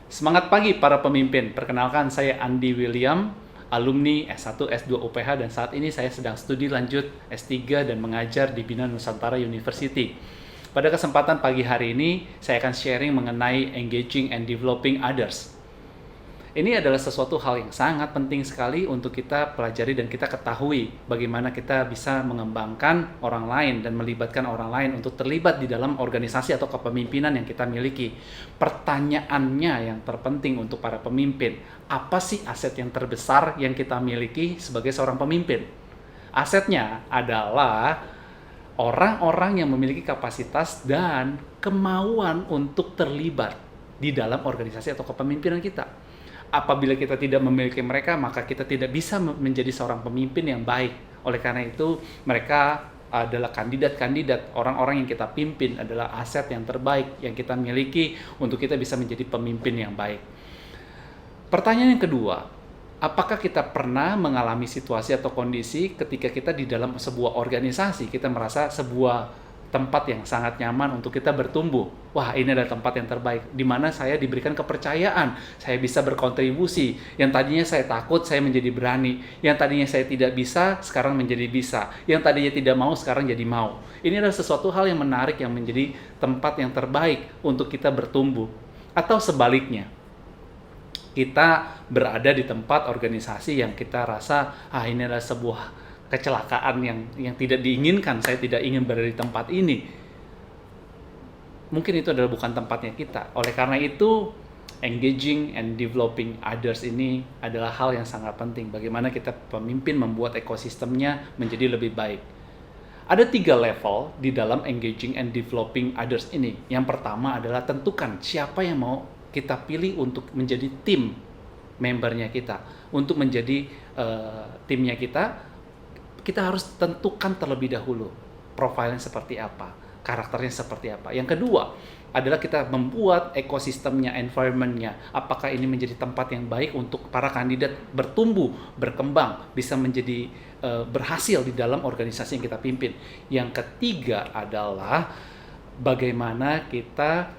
Semangat pagi para pemimpin. Perkenalkan saya Andi William, alumni S1 S2 UPH dan saat ini saya sedang studi lanjut S3 dan mengajar di Bina Nusantara University. Pada kesempatan pagi hari ini saya akan sharing mengenai engaging and developing others. Ini adalah sesuatu hal yang sangat penting sekali untuk kita pelajari dan kita ketahui bagaimana kita bisa mengembangkan orang lain dan melibatkan orang lain untuk terlibat di dalam organisasi atau kepemimpinan yang kita miliki. Pertanyaannya yang terpenting untuk para pemimpin, apa sih aset yang terbesar yang kita miliki sebagai seorang pemimpin? Asetnya adalah orang-orang yang memiliki kapasitas dan kemauan untuk terlibat di dalam organisasi atau kepemimpinan kita. Apabila kita tidak memiliki mereka, maka kita tidak bisa menjadi seorang pemimpin yang baik. Oleh karena itu, mereka adalah kandidat-kandidat, orang-orang yang kita pimpin adalah aset yang terbaik yang kita miliki untuk kita bisa menjadi pemimpin yang baik. Pertanyaan yang kedua, apakah kita pernah mengalami situasi atau kondisi ketika kita di dalam sebuah organisasi, kita merasa sebuah tempat yang sangat nyaman untuk kita bertumbuh. Wah, ini adalah tempat yang terbaik, di mana saya diberikan kepercayaan, saya bisa berkontribusi. Yang tadinya saya takut, saya menjadi berani. Yang tadinya saya tidak bisa, sekarang menjadi bisa. Yang tadinya tidak mau, sekarang jadi mau. Ini adalah sesuatu hal yang menarik yang menjadi tempat yang terbaik untuk kita bertumbuh. Atau sebaliknya, kita berada di tempat organisasi yang kita rasa, ini adalah sebuah kecelakaan yang tidak diinginkan, saya tidak ingin berada di tempat ini. Mungkin itu adalah bukan tempatnya kita. Oleh karena itu, engaging and developing others ini adalah hal yang sangat penting. Bagaimana kita pemimpin membuat ekosistemnya menjadi lebih baik. Ada 3 level di dalam engaging and developing others ini. Yang pertama adalah tentukan siapa yang mau kita pilih untuk menjadi tim membernya kita. Untuk menjadi timnya kita harus tentukan terlebih dahulu profilnya seperti apa, karakternya seperti apa. Yang kedua adalah kita membuat ekosistemnya, environment-nya. Apakah ini menjadi tempat yang baik untuk para kandidat bertumbuh, berkembang, bisa menjadi berhasil di dalam organisasi yang kita pimpin. Yang ketiga adalah bagaimana kita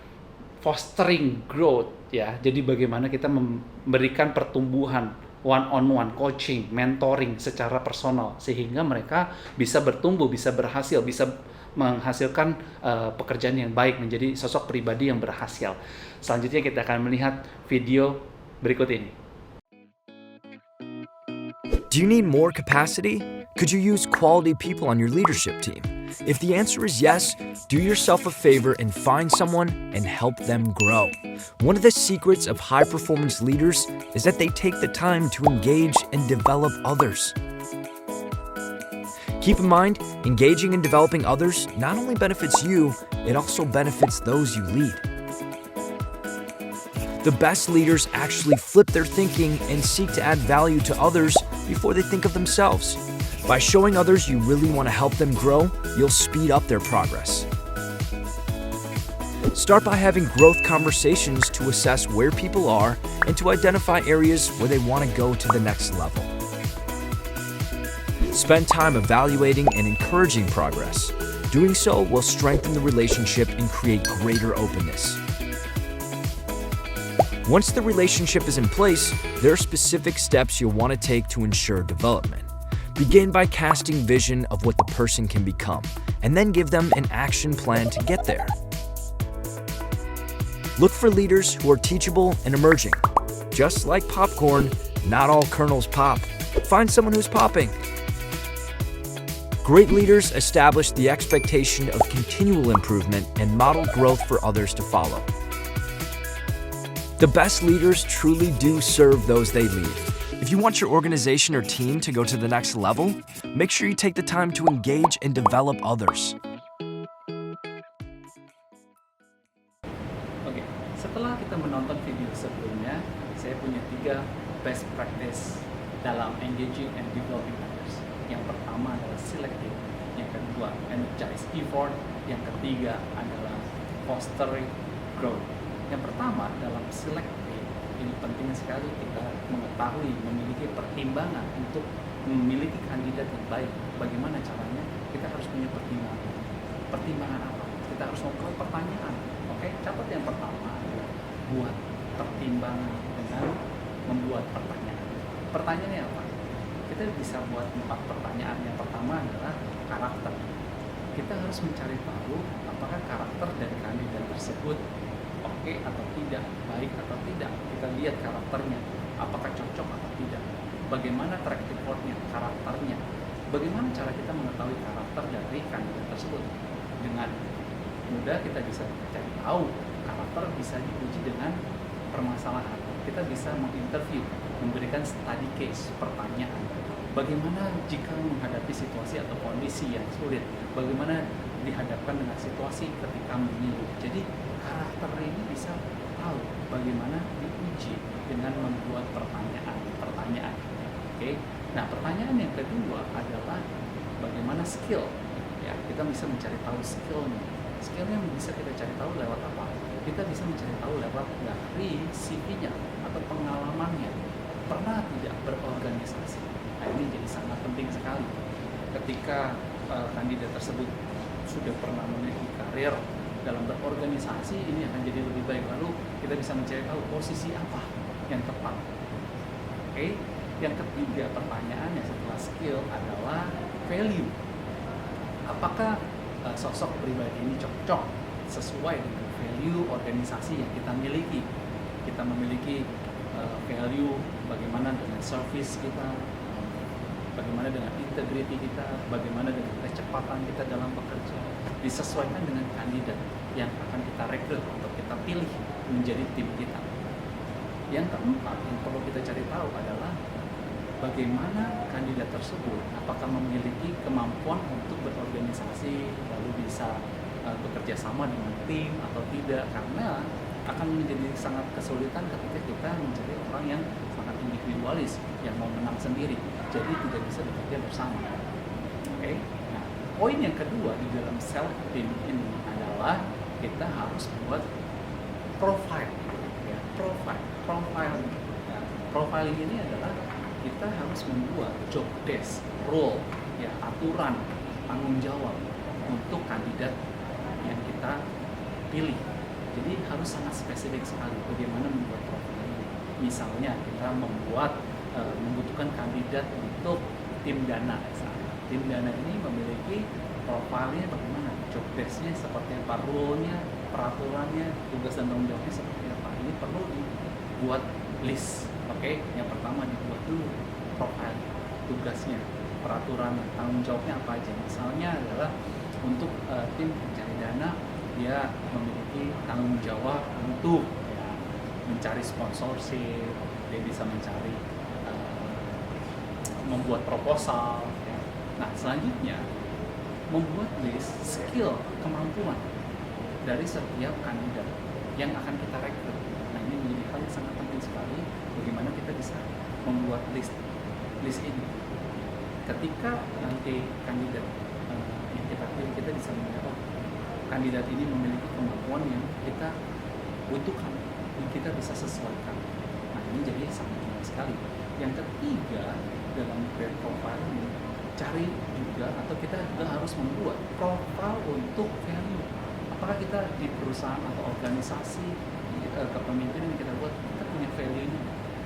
fostering growth, ya. Jadi bagaimana kita memberikan pertumbuhan, one-on-one coaching, mentoring secara personal sehingga mereka bisa bertumbuh, bisa berhasil, bisa menghasilkan pekerjaan yang baik, menjadi sosok pribadi yang berhasil. Selanjutnya kita akan melihat video berikut ini. Do you need more capacity? Could you use quality people on your leadership team? If the answer is yes, do yourself a favor and find someone and help them grow. One of the secrets of high-performance leaders is that they take the time to engage and develop others. Keep in mind, engaging and developing others not only benefits you, it also benefits those you lead. The best leaders actually flip their thinking and seek to add value to others before they think of themselves. By showing others you really want to help them grow, you'll speed up their progress. Start by having growth conversations to assess where people are and to identify areas where they want to go to the next level. Spend time evaluating and encouraging progress. Doing so will strengthen the relationship and create greater openness. Once the relationship is in place, there are specific steps you'll want to take to ensure development. Begin by casting vision of what the person can become, and then give them an action plan to get there. Look for leaders who are teachable and emerging. Just like popcorn, not all kernels pop. Find someone who's popping. Great leaders establish the expectation of continual improvement and model growth for others to follow. The best leaders truly do serve those they lead. If you want your organization or team to go to the next level, make sure you take the time to engage and develop others. Oke, setelah kita menonton video sebelumnya, saya punya 3 best practice dalam engaging and developing others. Yang pertama adalah selective, yang kedua energize effort, yang ketiga adalah fostering growth. Yang pertama dalam selective, ini penting sekali kita mengetahui, memiliki pertimbangan untuk memiliki kandidat yang baik. Bagaimana caranya? Kita harus punya pertimbangan. Pertimbangan apa? Kita harus membuat pertanyaan. Oke, catat yang pertama adalah buat pertimbangan dengan membuat pertanyaan. Pertanyaannya apa? Kita bisa buat 4 pertanyaan. Yang pertama adalah karakter. Kita harus mencari tahu apakah karakter dari kandidat tersebut oke atau tidak, baik atau tidak. Kita lihat karakternya, apakah cocok atau tidak. Bagaimana track recordnya, karakternya. Bagaimana cara kita mengetahui karakter dari kandidat tersebut? Dengan mudah kita bisa cari tahu. Karakter bisa diuji dengan permasalahan. Kita bisa menginterview, memberikan study case, pertanyaan. Bagaimana jika menghadapi situasi atau kondisi yang sulit? Bagaimana dihadapkan dengan situasi ketika memilih? Jadi karakter ini bisa tahu bagaimana diuji dengan membuat pertanyaan. Oke. Nah, pertanyaan yang kedua adalah bagaimana skill. Ya, kita bisa mencari tahu skillnya. Skillnya bisa kita cari tahu lewat apa? Kita bisa mencari tahu lewat dari CV-nya atau pengalamannya. Pernah tidak berorganisasi? Nah, ini jadi sangat penting sekali. Ketika kandidat tersebut sudah pernah memiliki karir dalam berorganisasi, ini akan jadi lebih baik. Lalu kita bisa mencari tahu posisi apa yang tepat. Oke. Yang ketiga pertanyaannya setelah skill adalah value. Apakah sosok pribadi ini cocok sesuai dengan value organisasi yang kita miliki? Kita memiliki value bagaimana dengan service kita, bagaimana dengan integrity kita, bagaimana dengan kecepatan kita dalam bekerja, disesuaikan dengan kandidat yang akan kita rekrut atau kita pilih menjadi tim kita. Yang keempat yang perlu kita cari tahu adalah bagaimana kandidat tersebut, apakah memiliki kemampuan untuk berorganisasi, lalu bisa bekerja sama dengan tim atau tidak, karena akan menjadi sangat kesulitan ketika kita mencari orang yang sangat individualis, yang mau menang sendiri, jadi tidak bisa bekerja bersama. Oke. Nah, poin yang kedua di dalam self team ini adalah kita harus buat profile, ya, profiling. Ya, profiling ini adalah kita harus membuat job desk, role, ya, aturan, tanggung jawab untuk kandidat yang kita pilih. Jadi harus sangat spesifik sekali bagaimana membuat profil ini. Misalnya kita membutuhkan kandidat untuk tim dana. Tim dana ini memiliki profilnya bagaimana, job desk-nya seperti apa, role-nya, peraturannya, tugas dan tanggung jawabnya seperti apa. Ini perlu dibuat list. Oke, yang pertama dibuat dulu profil, tugasnya, peraturannya, tanggung jawabnya apa aja. Misalnya adalah untuk tim pencari dana, dia memiliki tanggung jawab untuk mencari sponsorship, dia bisa mencari membuat proposal. Ya. Nah, selanjutnya membuat list skill, kemampuan dari setiap kandidat yang akan kita rekrut. Nah, ini menjadi hal yang sangat penting sekali. Bagaimana kita bisa membuat list ini. Ketika nanti kandidat yang kita pilih, kita bisa melihat kandidat ini memiliki kemampuan yang kita butuhkan, yang kita bisa sesuaikan. Nah, ini jadi sangat penting sekali. Yang ketiga dalam career profile ini, cari juga atau kita juga harus membuat profile untuk value. Apakah kita di perusahaan atau organisasi kepemimpinan yang kita buat, kita punya value ini,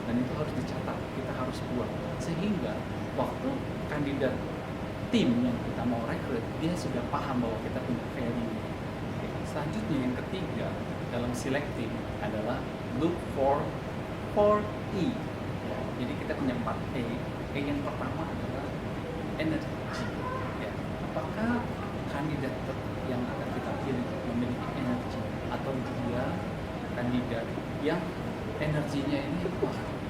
dan itu harus dicatat, kita harus buat, sehingga waktu kandidat tim yang kita mau rekrut, dia sudah paham bahwa kita punya value. Selanjutnya yang ketiga dalam selecting adalah look for 4E. Ya, jadi kita punya 4E. E yang pertama adalah energy. Ya, apakah kandidat yang akan kita pilih memiliki energi, atau dia kandidat yang energinya ini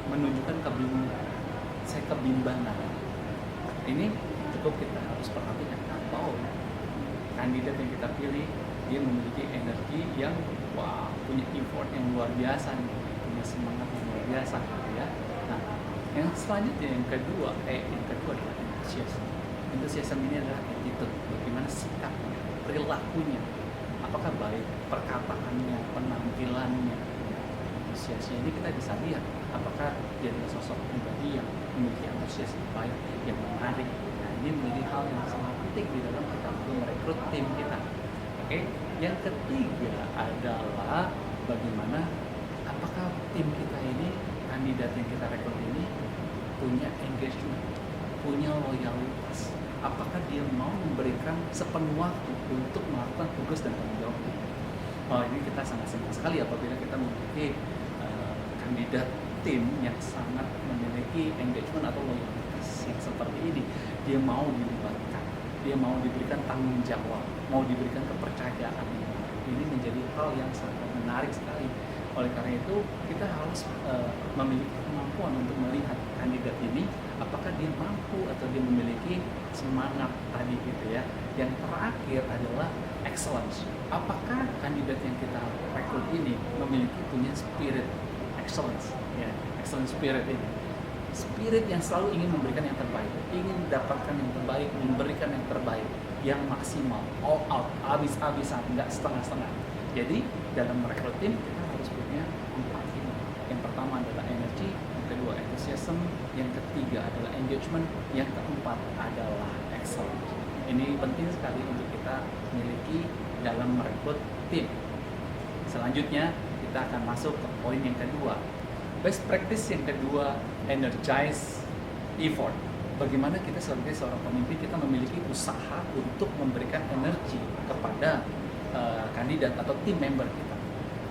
menunjukkan kebimbangan. Saya kebimbangan. Ini cukup kita harus perhatikan, atau kandidat yang kita pilih dia memiliki energi yang punya effort yang luar biasa, punya semangat yang luar biasa, gitu ya. Nah, yang selanjutnya yang kedua adalah enthusiasm. Enthusiasm ini adalah attitude, bagaimana sikapnya, perilakunya, apakah baik perkataannya, penampilannya. Antusiasnya ini kita bisa lihat apakah dia adalah sosok pribadi yang memiliki antusias yang baik, yang menarik. Nah, ini menjadi hal yang sangat penting di dalam kita merekrut tim kita. Oke, yang ketiga adalah bagaimana apakah tim kita ini, kandidat yang kita rekrut ini punya engagement, punya loyalitas. Apakah dia mau memberikan sepenuh waktu untuk melakukan tugas dan tanggung jawab itu? Oh, ini kita sangat senang sekali apabila kita memiliki kandidat tim yang sangat memiliki engagement atau loyalitas yang seperti ini. Dia mau dilibatkan, dia mau diberikan tanggung jawab, mau diberikan kepercayaan. Ini menjadi hal yang sangat menarik sekali. Oleh karena itu, kita harus memiliki kemampuan untuk melihat kandidat ini, apakah dia mampu atau dia memiliki semangat tadi gitu ya. Yang terakhir adalah excellence. Apakah kandidat yang kita rekrut ini memiliki punya spirit excellence, ya, excellence spirit ini. Spirit yang selalu ingin memberikan yang terbaik, ingin mendapatkan yang terbaik, memberikan yang terbaik, yang maksimal, all out, habis-habisan, nggak setengah-setengah. Jadi dalam merekrut tim kita harus punya 4 ini. Yang pertama adalah energy, yang kedua enthusiasm, yang ketiga adalah engagement, yang keempat adalah excellence. Ini penting sekali untuk kita miliki dalam merekrut tim. Selanjutnya kita akan masuk ke poin yang kedua. Best practice yang kedua, energize effort. Bagaimana kita sebagai seorang pemimpin kita memiliki usaha untuk memberikan energi kepada kandidat atau tim member kita.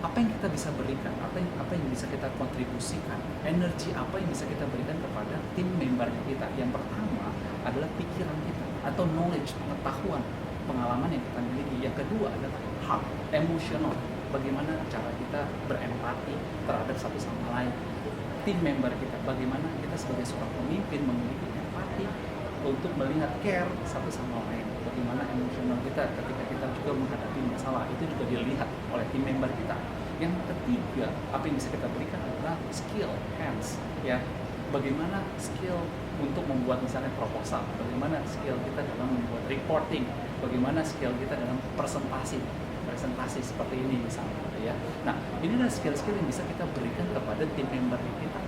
Apa yang kita bisa berikan, apa yang bisa kita kontribusikan, energi apa yang bisa kita berikan kepada tim member kita. Yang pertama adalah pikiran kita atau knowledge, pengetahuan, pengalaman yang kita miliki. Yang kedua adalah heart, emotional. Bagaimana cara kita berempati terhadap satu sama lain. Tim member kita, bagaimana kita sebagai seorang pemimpin memiliki empati untuk melihat care satu sama lain. Bagaimana emosional kita ketika kita juga menghadapi masalah, itu juga dilihat oleh tim member kita. Yang ketiga, apa yang bisa kita berikan adalah skill, hands, ya. Bagaimana skill untuk membuat misalnya proposal, bagaimana skill kita dalam membuat reporting, bagaimana skill kita dalam presentasi seperti ini misalnya, ya. Nah, ini adalah skill-skill yang bisa kita berikan kepada tim member kita.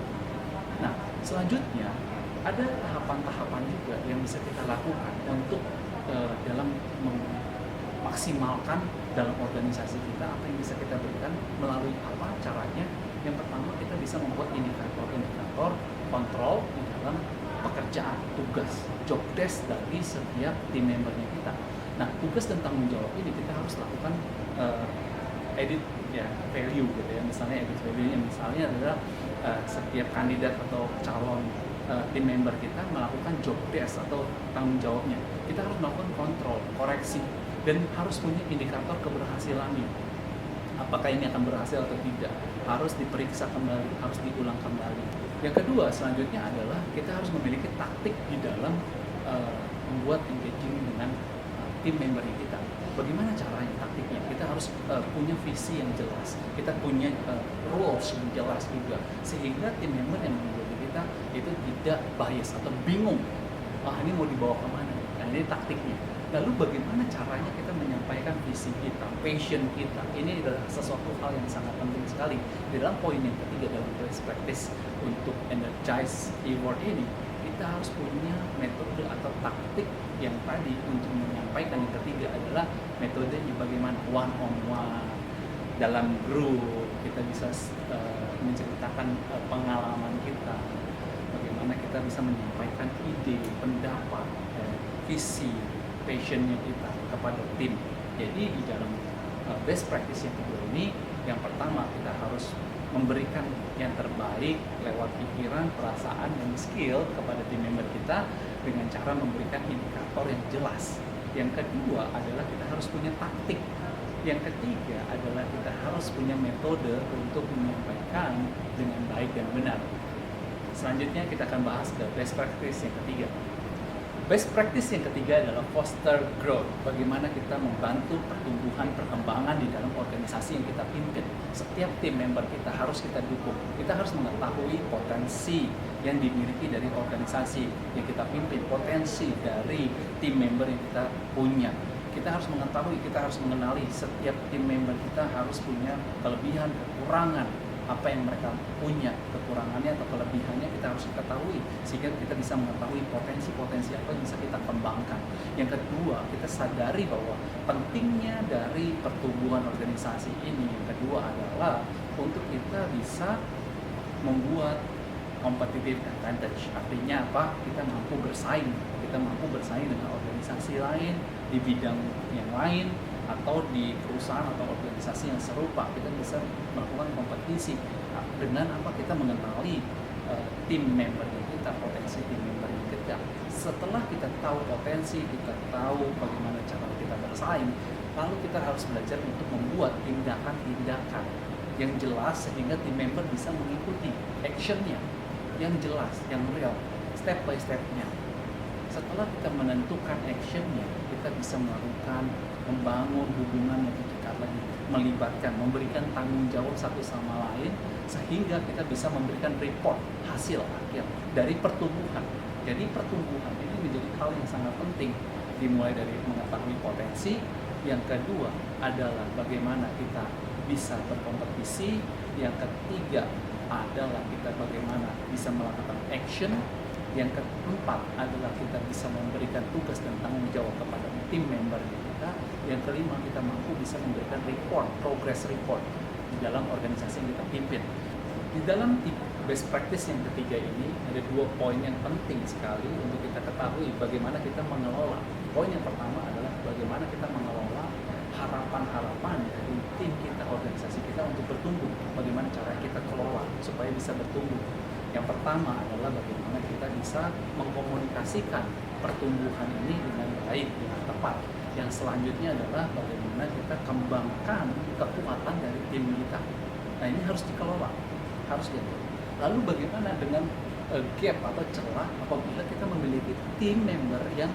Nah, selanjutnya ada tahapan-tahapan juga yang bisa kita lakukan untuk dalam memaksimalkan dalam organisasi kita apa yang bisa kita berikan melalui apa caranya. Yang pertama, kita bisa membuat indikator kontrol di dalam pekerjaan, tugas, job desk dari setiap tim membernya kita. Nah, tugas dan tanggung jawab ini kita harus lakukan edit ya value gitu ya. Misalnya edit value-nya misalnya adalah setiap kandidat atau calon tim member kita melakukan job desk atau tanggung jawabnya. Kita harus melakukan kontrol, koreksi, dan harus punya indikator keberhasilannya. Apakah ini akan berhasil atau tidak? Harus diperiksa kembali, harus diulang kembali. Yang kedua, selanjutnya adalah kita harus memiliki taktik di dalam membuat engaging dengan tim member kita. Bagaimana caranya, taktiknya? Kita harus punya visi yang jelas, kita punya rules yang jelas juga, sehingga tim member yang mengikuti kita itu tidak bias atau bingung. Ini mau dibawa kemana? Nah, ini taktiknya. Lalu bagaimana caranya kita menyampaikan visi kita, passion kita? Ini adalah sesuatu hal yang sangat penting sekali. Di dalam poin yang ketiga dalam best practice untuk energize effort ini, kita harus punya metode atau taktik yang tadi untuk menyampaikan. Yang ketiga adalah metodenya bagaimana one on one, dalam grup kita bisa menceritakan pengalaman kita, bagaimana kita bisa menyampaikan ide, pendapat, visi, passionnya kita kepada tim. Jadi di dalam best practice yang kedua ini, yang pertama kita harus memberikan yang terbaik lewat pikiran, perasaan, dan skill kepada tim member kita dengan cara memberikan indikator yang jelas. Yang kedua adalah kita harus punya taktik. Yang ketiga adalah kita harus punya metode untuk menyampaikan dengan baik dan benar. Selanjutnya kita akan bahas ke best practice yang ketiga. Best practice yang ketiga adalah foster growth. Bagaimana kita membantu pertumbuhan, perkembangan di dalam organisasi yang kita pimpin. Setiap tim member kita harus kita dukung. Kita harus mengetahui potensi yang dimiliki dari organisasi yang kita pimpin, potensi dari tim member yang kita punya. Kita harus mengetahui, kita harus mengenali setiap tim member kita harus punya kelebihan, kekurangan, apa yang mereka punya, kekurangannya atau kelebihannya kita harus ketahui sehingga kita bisa mengetahui potensi-potensi apa yang bisa kita kembangkan. Yang kedua, kita sadari bahwa pentingnya dari pertumbuhan organisasi ini. Yang kedua adalah untuk kita bisa membuat competitive advantage. Artinya apa? Kita mampu bersaing dengan organisasi lain di bidang yang lain atau di perusahaan atau organisasi yang serupa. Kita bisa melakukan kompetisi dengan apa? Kita mengenali tim membernya kita, potensi tim membernya kita. Setelah kita tahu potensi, kita tahu bagaimana cara kita bersaing, lalu kita harus belajar untuk membuat tindakan-tindakan yang jelas sehingga tim member bisa mengikuti actionnya yang jelas, yang real, step by stepnya. Setelah kita menentukan actionnya, kita bisa melakukan membangun hubungan yang dekat lagi, melibatkan, memberikan tanggung jawab satu sama lain, sehingga kita bisa memberikan report hasil akhir dari pertumbuhan. Jadi pertumbuhan ini menjadi hal yang sangat penting, dimulai dari mengetahui potensi. Yang kedua adalah bagaimana kita bisa berkompetisi. Yang ketiga adalah kita bagaimana bisa melakukan action. Yang keempat adalah kita bisa memberikan tugas dan tanggung jawab kepada tim member kita. Yang kelima, kita mampu bisa memberikan report, progress report di dalam organisasi yang kita pimpin. Di dalam best practice yang ketiga ini ada 2 poin yang penting sekali untuk kita ketahui bagaimana kita mengelola. Poin yang pertama adalah bagaimana kita mengelola harapan-harapan dari tim kita, organisasi kita untuk bertumbuh. Bagaimana cara kita kelola supaya bisa bertumbuh. Yang pertama adalah bagaimana kita bisa mengkomunikasikan pertumbuhan ini dengan baik, dengan tepat. Yang selanjutnya adalah bagaimana kita kembangkan kekuatan dari tim kita. Nah, ini harus dikelola, harus diatur. Lalu bagaimana dengan gap atau celah apabila kita memiliki tim member yang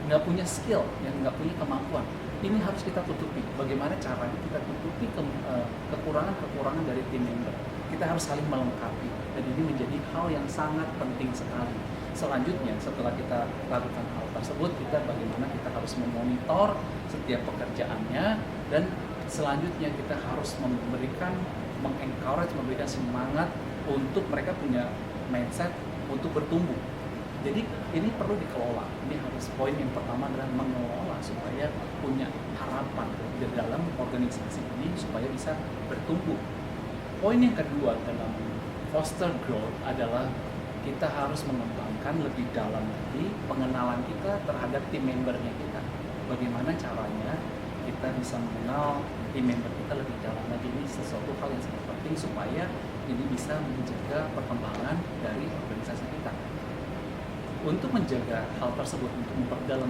nggak punya skill, yang nggak punya kemampuan. Ini harus kita tutupi. Bagaimana caranya kita tutupi kekurangan-kekurangan dari tim member. Kita harus saling melengkapi. Dan ini menjadi hal yang sangat penting sekali. Selanjutnya, setelah kita lakukan hal tersebut, bagaimana kita harus memonitor setiap pekerjaannya, dan selanjutnya kita harus mengencourage, memberikan semangat untuk mereka punya mindset untuk bertumbuh. Jadi ini perlu dikelola. Ini harus poin yang pertama adalah mengelola supaya punya harapan di dalam organisasi ini supaya bisa bertumbuh. Poin yang kedua dalam foster growth adalah kita harus mengembangkan lebih dalam lagi pengenalan kita terhadap tim membernya kita. Bagaimana caranya kita bisa mengenal tim member kita lebih dalam lagi. Ini sesuatu hal yang sangat penting supaya ini bisa menjaga perkembangan dari organisasi kita. Untuk menjaga hal tersebut, untuk memperdalam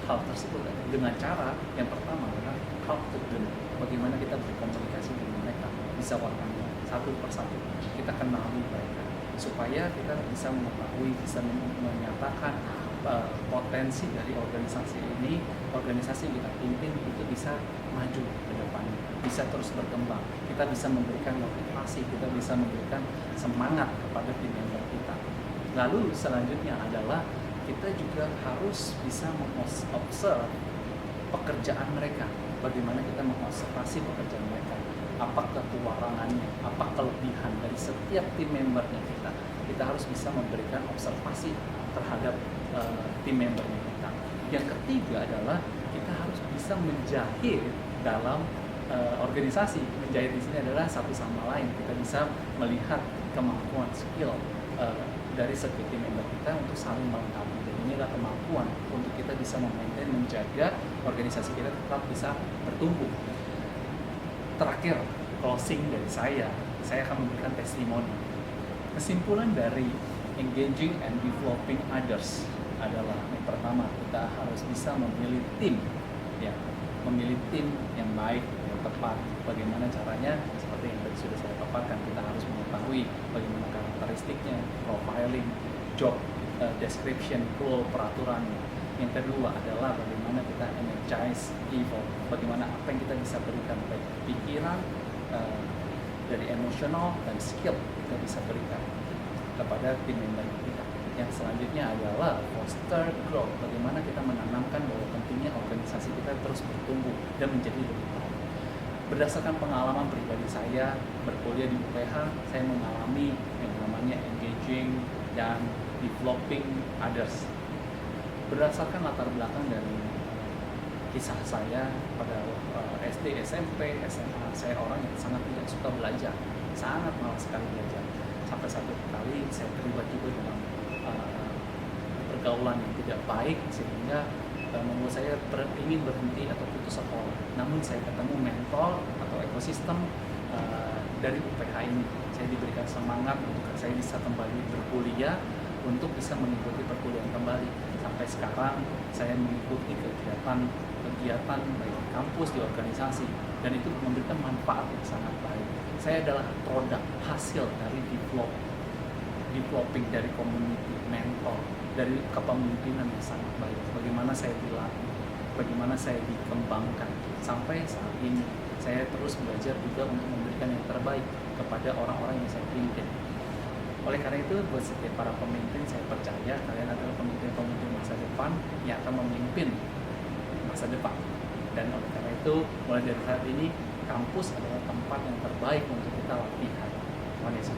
hal tersebut dengan cara yang pertama adalah talk to them. Bagaimana kita berkomunikasi dengan mereka, bisa wartawan satu persatu, kita kenali mereka supaya kita bisa mengetahui, bisa menyatakan potensi dari organisasi ini, organisasi yang kita pimpin itu bisa maju ke depan, bisa terus berkembang. Kita bisa memberikan motivasi, kita bisa memberikan semangat kepada tim member kita. Lalu selanjutnya adalah kita juga harus bisa mengobserv pekerjaan mereka. Bagaimana kita mengobservasi pekerjaan mereka. Apa kekurangannya, apa kelebihan dari setiap tim membernya kita. Kita harus bisa memberikan observasi terhadap tim membernya kita. Yang ketiga adalah kita harus bisa menjahit dalam organisasi. Menjahit di sini adalah satu sama lain. Kita bisa melihat kemampuan skill dari setiap tim member kita untuk saling melengkapi. Dan inilah kemampuan untuk kita bisa memaintain, menjaga organisasi kita tetap bisa bertumbuh. Terakhir, closing dari saya akan memberikan testimoni. Kesimpulan dari engaging and developing others adalah yang pertama, kita harus bisa memilih tim, ya, memilih tim yang baik, yang tepat. Bagaimana caranya? Seperti yang tadi sudah saya paparkan, kita harus mengetahui bagaimana karakteristiknya, profiling, job description, role, peraturannya. Yang kedua adalah bagaimana kita energize, evolve, bagaimana apa yang kita bisa berikan, baik pikiran, dari emosional dan skill kita bisa berikan kepada tim member kita. Yang selanjutnya adalah foster growth, bagaimana kita menanamkan bahwa pentingnya organisasi kita terus bertumbuh dan menjadi lebih baik. Berdasarkan pengalaman pribadi saya berkuliah di UPH, saya mengalami yang namanya engaging dan developing others. Berdasarkan latar belakang dari kisah saya pada SD, SMP, SMA, saya orang yang sangat tidak suka belajar. sangat malas sekali belajar. Sampai satu kali saya terlibat juga dalam pergaulan yang tidak baik, sehingga membuat saya ingin berhenti atau putus sekolah. Namun saya ketemu mentor atau ekosistem dari UPH ini. Saya diberikan semangat untuk saya bisa kembali berkuliah, untuk bisa mengikuti perkuliahan kembali. Sampai sekarang saya mengikuti kegiatan baik di kampus, di organisasi, dan itu memberikan manfaat yang sangat baik. Saya adalah produk hasil dari developing dari community, mentor, dari kepemimpinan yang sangat baik. Bagaimana saya dilatih, bagaimana saya dikembangkan sampai saat ini. Saya terus belajar juga untuk memberikan yang terbaik kepada orang-orang yang saya pimpin. Oleh karena itu, buat setiap para pemimpin, saya percaya kalian adalah pemimpin-pemimpin masa depan yang akan memimpin masa depan. Dan oleh karena itu, mulai dari saat ini, kampus adalah tempat yang terbaik untuk kita latihan. Tuhan Yesus